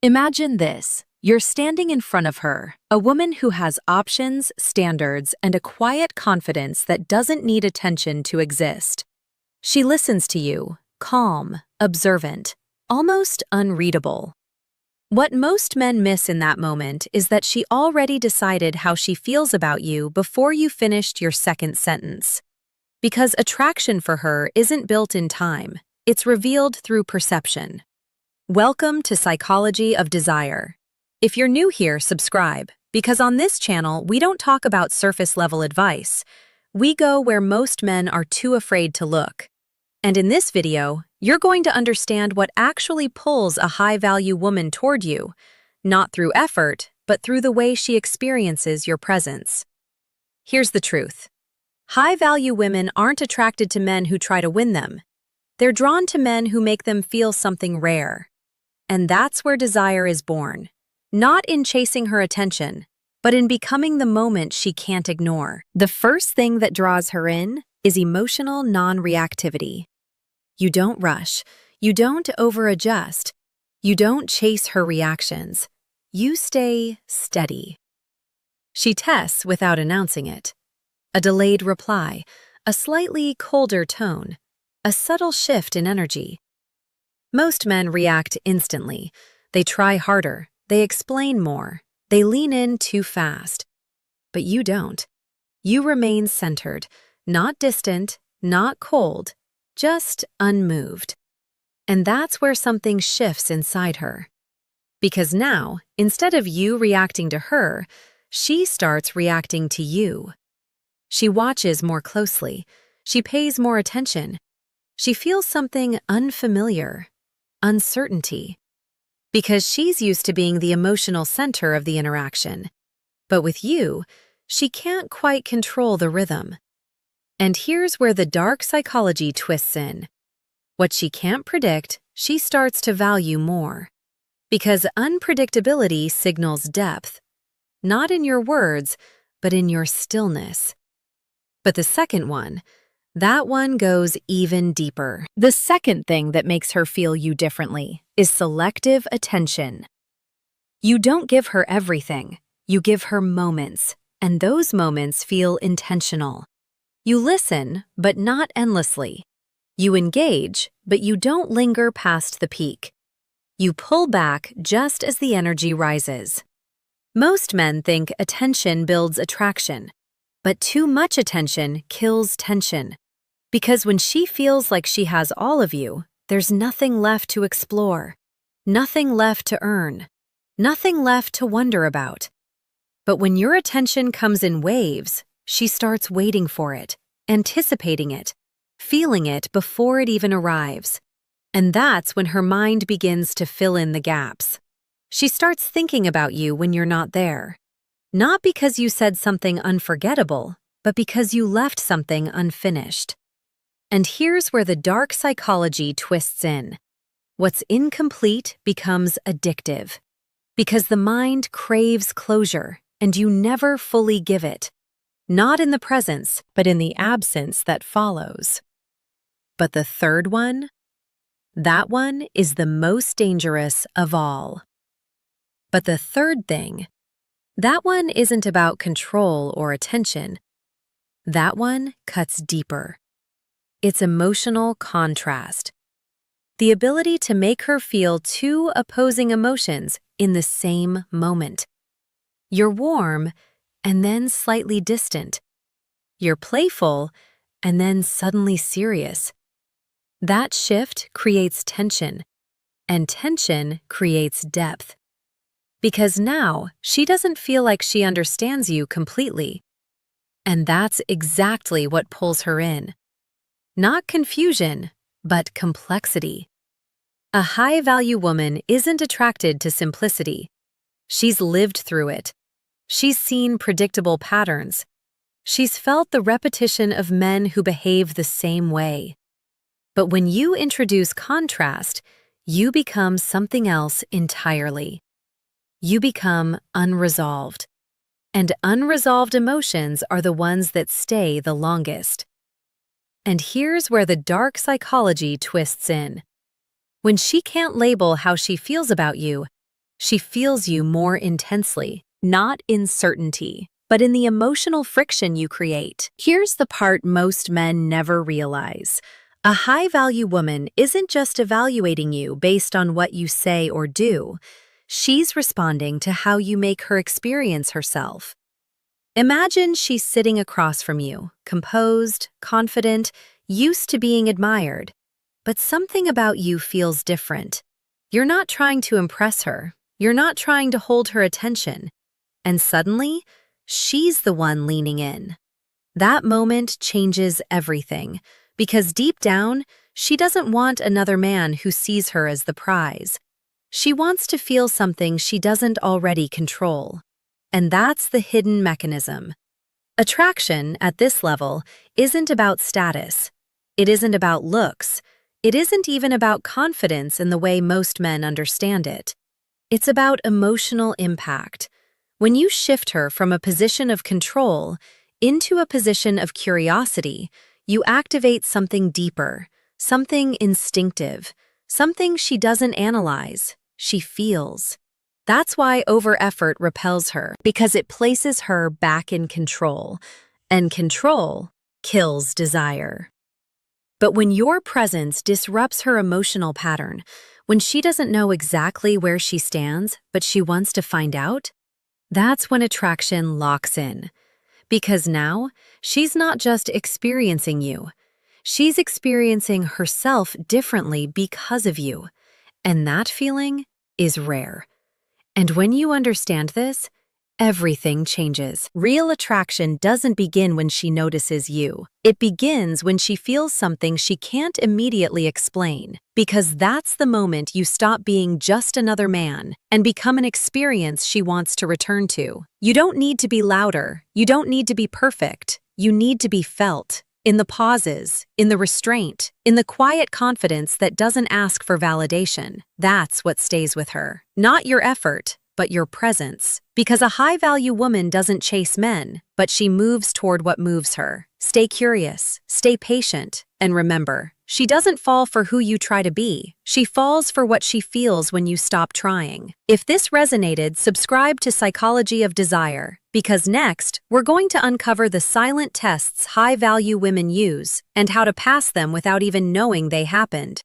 Imagine this. You're standing in front of her, a woman who has options, standards, and a quiet confidence that doesn't need attention to exist. She listens to you, calm, observant, almost unreadable. What most men miss in that moment is that she already decided how she feels about you before you finished your second sentence. Because attraction for her isn't built in time, it's revealed through perception. Welcome to Psychology of Desire. If you're new here, subscribe, because on this channel, we don't talk about surface-level advice. We go where most men are too afraid to look. And in this video, you're going to understand what actually pulls a high-value woman toward you, not through effort, but through the way she experiences your presence. Here's the truth. High-value women aren't attracted to men who try to win them. They're drawn to men who make them feel something rare. And that's where desire is born. Not in chasing her attention, but in becoming the moment she can't ignore. The first thing that draws her in is emotional non-reactivity. You don't rush. You don't over-adjust. You don't chase her reactions. You stay steady. She tests without announcing it. A delayed reply, a slightly colder tone, a subtle shift in energy. Most men react instantly. They try harder. They explain more. They lean in too fast. But you don't. You remain centered, not distant, not cold, just unmoved. And that's where something shifts inside her. Because now, instead of you reacting to her, she starts reacting to you. She watches more closely. She pays more attention. She feels something unfamiliar. Uncertainty. Because she's used to being the emotional center of the interaction. But with you, she can't quite control the rhythm. And here's where the dark psychology twists in. What she can't predict, she starts to value more. Because unpredictability signals depth. Not in your words, but in your stillness. But the second one, that one goes even deeper. The second thing that makes her feel you differently is selective attention. You don't give her everything. You give her moments, and those moments feel intentional. You listen, but not endlessly. You engage, but you don't linger past the peak. You pull back just as the energy rises. Most men think attention builds attraction, but too much attention kills tension. Because when she feels like she has all of you, there's nothing left to explore, nothing left to earn, nothing left to wonder about. But when your attention comes in waves, she starts waiting for it, anticipating it, feeling it before it even arrives. And that's when her mind begins to fill in the gaps. She starts thinking about you when you're not there. Not because you said something unforgettable, but because you left something unfinished. And here's where the dark psychology twists in. What's incomplete becomes addictive. Because the mind craves closure, and you never fully give it. Not in the presence, but in the absence that follows. But the third one? That one is the most dangerous of all. But the third thing, that one isn't about control or attention. That one cuts deeper. It's emotional contrast. The ability to make her feel two opposing emotions in the same moment. You're warm, and then slightly distant. You're playful, and then suddenly serious. That shift creates tension, and tension creates depth. Because now, she doesn't feel like she understands you completely. And that's exactly what pulls her in. Not confusion, but complexity. A high-value woman isn't attracted to simplicity. She's lived through it. She's seen predictable patterns. She's felt the repetition of men who behave the same way. But when you introduce contrast, you become something else entirely. You become unresolved. And unresolved emotions are the ones that stay the longest. And here's where the dark psychology twists in. When she can't label how she feels about you, She feels you more intensely, not in certainty, but in the emotional friction you create. Here's the part most men never realize. A high-value woman isn't just evaluating you based on what you say or do. She's responding to how you make her experience herself. Imagine she's sitting across from you, composed, confident, used to being admired. But something about you feels different. You're not trying to impress her. You're not trying to hold her attention. And suddenly, she's the one leaning in. That moment changes everything, because deep down, she doesn't want another man who sees her as the prize. She wants to feel something she doesn't already control. And that's the hidden mechanism. Attraction, at this level, isn't about status. It isn't about looks. It isn't even about confidence in the way most men understand it. It's about emotional impact. When you shift her from a position of control into a position of curiosity, you activate something deeper, something instinctive, something she doesn't analyze, she feels. That's why over-effort repels her, because it places her back in control, and control kills desire. But when your presence disrupts her emotional pattern, when she doesn't know exactly where she stands, but she wants to find out, that's when attraction locks in. Because now, she's not just experiencing you. She's experiencing herself differently because of you. And that feeling is rare. And when you understand this, everything changes. Real attraction doesn't begin when she notices you. It begins when she feels something she can't immediately explain. Because that's the moment you stop being just another man and become an experience she wants to return to. You don't need to be louder. You don't need to be perfect. You need to be felt. In the pauses, in the restraint, in the quiet confidence that doesn't ask for validation. That's what stays with her. Not your effort, but your presence. Because a high-value woman doesn't chase men, but she moves toward what moves her. Stay curious, stay patient, and remember, she doesn't fall for who you try to be. She falls for what she feels when you stop trying. If this resonated, subscribe to Psychology of Desire, because next, we're going to uncover the silent tests high-value women use and how to pass them without even knowing they happened.